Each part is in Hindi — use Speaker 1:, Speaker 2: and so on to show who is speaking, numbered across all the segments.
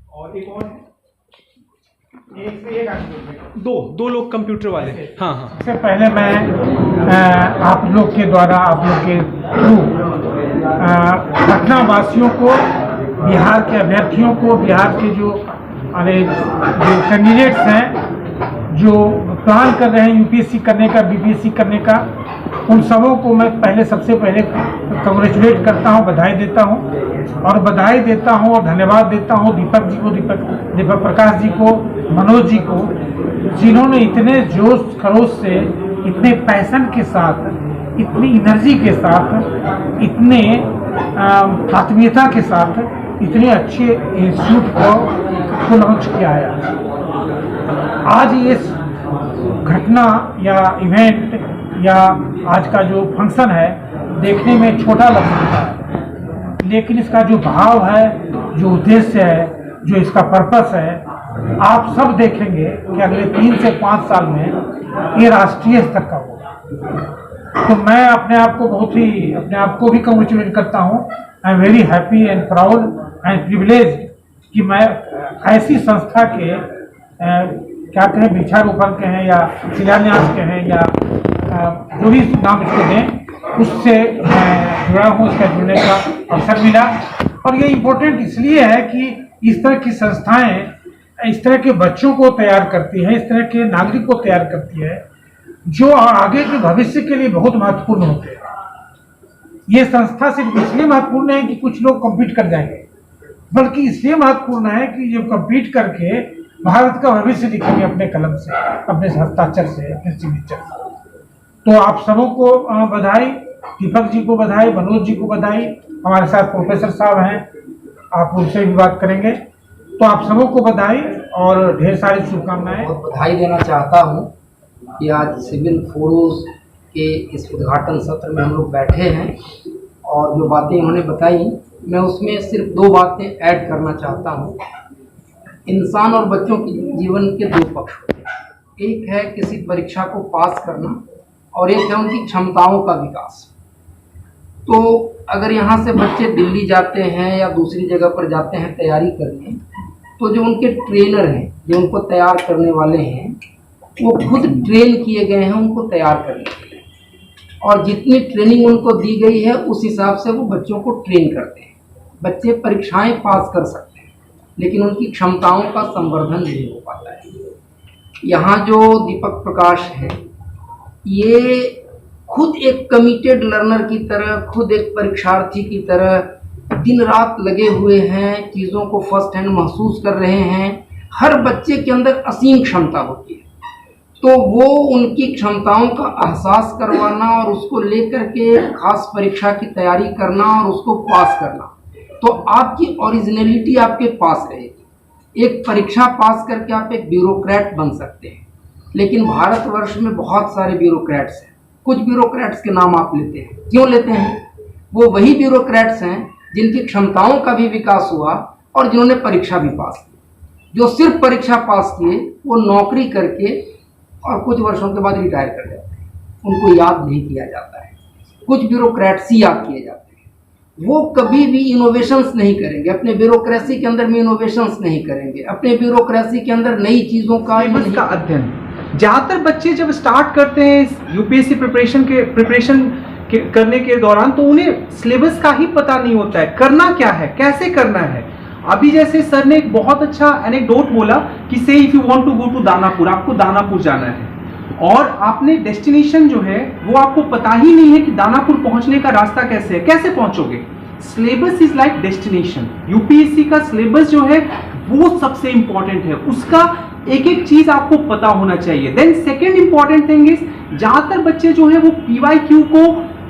Speaker 1: और एक और है, एक से एक
Speaker 2: दो लोग कंप्यूटर वाले। हाँ हाँ।
Speaker 1: सबसे पहले मैं आप लोग के द्वारा, आप लोग के थ्रू पटना वासियों को, बिहार के अभ्यर्थियों को, बिहार के जो कैंडिडेट्स हैं जो प्लान कर रहे हैं यूपीएससी करने का, बीपीएससी करने का, उन सबों को मैं सबसे पहले कंग्रेचुलेट करता हूं, बधाई देता हूं और धन्यवाद देता हूं दीपक जी को, दीपक प्रकाश जी को, मनोज जी को, जिन्होंने इतने जोश खरोश से, इतने पैशन के साथ, इतनी एनर्जी के साथ, इतने आत्मीयता के साथ इतने अच्छे इंस्टीट्यूट को लॉन्च किया है। आज ये घटना या इवेंट या आज का जो फंक्शन है देखने में छोटा लग सकता है, लेकिन इसका जो भाव है, जो उद्देश्य है, जो इसका पर्पस है, आप सब देखेंगे कि अगले 3 से 5 साल में ये राष्ट्रीय स्तर का होगा। तो मैं अपने आप को भी कंग्रेचुलेट करता हूँ। I am very happy and proud and privilege कि मैं ऐसी संस्था के क्या कहें, वृक्षारोपण के हैं या शिलान्यास के हैं या जो भी नाम इसको दें, उससे मैं जुड़ा हूँ, इसका जुड़ने का अवसर मिला। और ये इम्पोर्टेंट इसलिए है कि इस तरह की संस्थाएं इस तरह के बच्चों को तैयार करती है, इस तरह के नागरिक को तैयार करती है जो आगे के भविष्य के लिए बहुत महत्वपूर्ण होते हैं। ये संस्था सिर्फ इसलिए महत्वपूर्ण है कि कुछ लोग कम्पीट कर जाएंगे, बल्कि इसलिए महत्वपूर्ण है कि जो कम्पीट करके भारत का भविष्य लिखेंगे अपने कलम से, अपने हस्ताक्षर से, अपने सिग्नेचर से। तो आप सबों को बधाई, दीपक जी को बधाई, मनोज जी को बधाई। हमारे साथ प्रोफेसर साहब हैं, आप उनसे भी बात करेंगे। तो आप सबों को बधाई और ढेर सारी शुभकामनाएं।
Speaker 3: बधाई देना चाहता हूं कि आज सिविल फोरोज के इस उद्घाटन सत्र में हम लोग बैठे हैं और जो बातें उन्होंने बताई, मैं उसमें सिर्फ 2 बातें ऐड करना चाहता हूं। इंसान और बच्चों के जीवन के 2 पक्ष होते हैं। एक है किसी परीक्षा को पास करना और एक है उनकी क्षमताओं का विकास। तो अगर यहाँ से बच्चे दिल्ली जाते हैं या दूसरी जगह पर जाते हैं तैयारी करने, तो जो उनके ट्रेनर हैं, जो उनको तैयार करने वाले हैं, वो खुद ट्रेन किए गए हैं उनको तैयार करने के लिए, और जितनी ट्रेनिंग उनको दी गई है उस हिसाब से वो बच्चों को ट्रेन करते हैं। बच्चे परीक्षाएं पास कर सकते हैं लेकिन उनकी क्षमताओं का संवर्धन नहीं हो पाता है। यहाँ जो दीपक प्रकाश है, ये खुद एक कमिटेड लर्नर की तरह, खुद एक परीक्षार्थी की तरह दिन रात लगे हुए हैं, चीज़ों को फर्स्ट हैंड महसूस कर रहे हैं। हर बच्चे के अंदर असीम क्षमता होती है, तो वो उनकी क्षमताओं का एहसास करवाना और उसको लेकर के खास परीक्षा की तैयारी करना और उसको पास करना, तो आपकी ओरिजिनलिटी आपके पास रहेगी। एक परीक्षा पास करके आप एक ब्यूरोक्रेट बन सकते हैं, लेकिन भारतवर्ष में बहुत सारे ब्यूरोक्रेट्स हैं। कुछ ब्यूरोक्रेट्स के नाम आप लेते हैं, क्यों लेते हैं? वो वही ब्यूरोक्रेट्स हैं जिनकी क्षमताओं का भी विकास हुआ और जिन्होंने परीक्षा भी पास की। जो सिर्फ परीक्षा पास किए वो नौकरी करके और कुछ वर्षों के बाद रिटायर कर जाते हैं, उनको याद नहीं किया जाता है। कुछ ब्यूरोक्रेट्स ही याद किए जाते हैं। वो कभी भी इनोवेशंस नहीं करेंगे, अपने ब्यूरोक्रेसी के अंदर में इनोवेशंस नहीं करेंगे, अपने ब्यूरोक्रेसी के अंदर नई चीज़ों का
Speaker 2: अध्ययन। ज़्यादातर बच्चे जब स्टार्ट करते हैं यूपीएससी प्रिपरेशन करने के दौरान, तो उन्हें सिलेबस का ही पता नहीं होता है, करना क्या है, कैसे करना है। अभी जैसे सर ने एक बहुत अच्छा एनेक्डोट बोला कि say if you want to go to Danapur, आपको दानापुर जाना है और आपने डेस्टिनेशन जो है वो आपको पता ही नहीं है कि दानापुर पहुंचने का रास्ता कैसे है, कैसे पहुंचोगे। Syllabus is like destination. UPSC का सिलेबस जो है वो सबसे इंपॉर्टेंट है, उसका एक एक चीज आपको पता होना चाहिए। Then second important thing is, ज्यादातर बच्चे जो है वो पीवाईक्यू को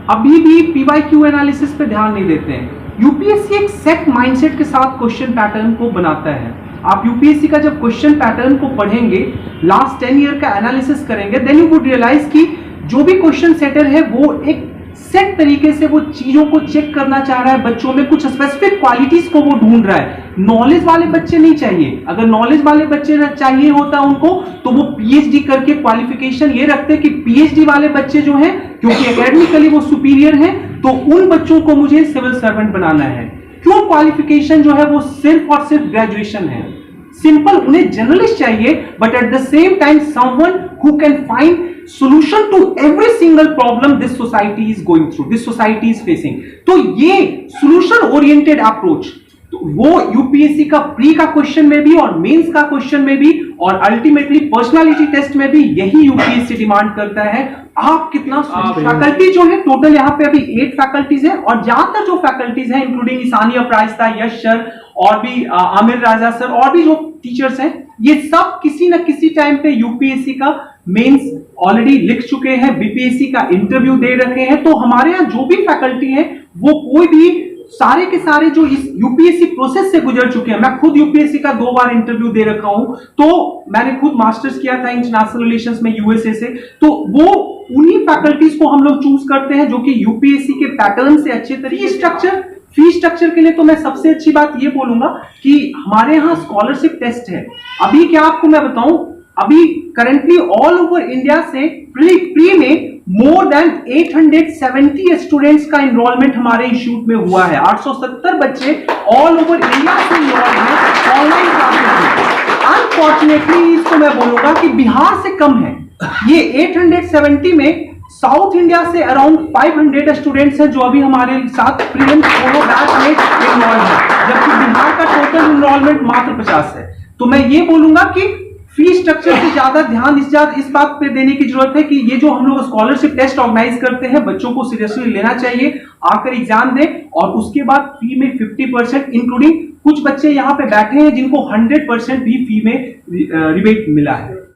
Speaker 2: अभी भी पीवाईक्यू एनालिसिस पे ध्यान नहीं देते हैं। यूपीएससी एक सेट माइंडसेट के साथ क्वेश्चन पैटर्न को बनाता है। आप यूपीएससी का जब क्वेश्चन पैटर्न को पढ़ेंगे, लास्ट 10 ईयर का एनालिसिस करेंगे, देन यू वुड रियलाइज कि जो भी क्वेश्चन सेटर है वो एक सेट तरीके से वो चीजों को चेक करना चाह रहा है, बच्चों में कुछ स्पेसिफिक क्वालिटीज को वो ढूंढ रहा है। नॉलेज वाले बच्चे नहीं चाहिए। अगर नॉलेज वाले बच्चे चाहिए होता उनको, तो वो पीएचडी करके क्वालिफिकेशन ये रखते कि पीएचडी वाले बच्चे जो हैं, क्योंकि एकेडमिकली वो सुपीरियर हैं, तो उन बच्चों को मुझे सिविल सर्वेंट बनाना है। क्यों क्वालिफिकेशन जो है वो सिर्फ और सिर्फ ग्रेजुएशन है? सिंपल, उन्हें जर्नलिस्ट चाहिए, but at the same time someone who can find solution to every single problem this society is going through, this society is facing. तो ये solution oriented approach, तो वो यूपीएससी का प्री का क्वेश्चन में भी और मेंस का क्वेश्चन में भी और अल्टीमेटली पर्सनालिटी टेस्ट में भी यही यूपीएससी डिमांड करता है। आप कितना फैकल्टी जो है टोटल यहाँ पे अभी 8 फैकल्टीज है, और ज्यादातर जो फैकल्टीज हैं इंक्लूडिंग ईसानी अपराजिता, यश सर और भी आमिर राजा सर और भी जो टीचर्स हैं, ये सब किसी न किसी टाइम पे यूपीएससी का मेंस ऑलरेडी लिख चुके हैं, बीपीएससी का इंटरव्यू दे रखे हैं। तो हमारे यहाँ जो भी फैकल्टी हैं वो कोई भी सारे के सारे जो इस यूपीएससी प्रोसेस से गुजर चुके हैं। मैं खुद यूपीएससी का 2 बार इंटरव्यू दे रखा हूं, तो मैंने खुद मास्टर्स किया था इंटरनेशनल रिलेशंस में यूएसए से। तो वो उन्हीं फैकल्टीज को हम लोग चूज करते हैं जो कि यूपीएससी के पैटर्न से अच्छे तरीके फी स्ट्रक्चर के लिए तो मैं सबसे अच्छी बात ये बोलूंगा कि हमारे यहाँ स्कॉलरशिप टेस्ट है। अभी क्या आपको मैं बताऊं, अभी करंटली ऑल ओवर इंडिया से प्री में मोर देन 870 स्टूडेंट्स का एनरोलमेंट हमारे इंस्टीट्यूट में हुआ है। 870 बच्चे ऑल ओवर इंडिया से इन्वॉल्व हैं ऑनलाइन क्लासेस में। अनफॉर्चुनेटली इसको मैं बोलूंगा कि बिहार से कम है। ये 870 में साउथ इंडिया से अराउंड 500 स्टूडेंट्स हैं जो अभी हमारे साथ प्रीलिम्स दोनों बैच में इन्वॉल्व है, जबकि बिहार का टोटल एनरोलमेंट मात्र 50 है। तो मैं ये बोलूंगा कि फी स्ट्रक्चर से ज्यादा ध्यान इस बात पे देने की जरूरत है कि ये जो हम लोग स्कॉलरशिप टेस्ट ऑर्गेनाइज करते हैं, बच्चों को सीरियसली लेना चाहिए, आकर एग्जाम दें और उसके बाद फी में 50% इंक्लूडिंग कुछ बच्चे यहाँ पे बैठे हैं जिनको 100% भी फी में रिबेट मिला है।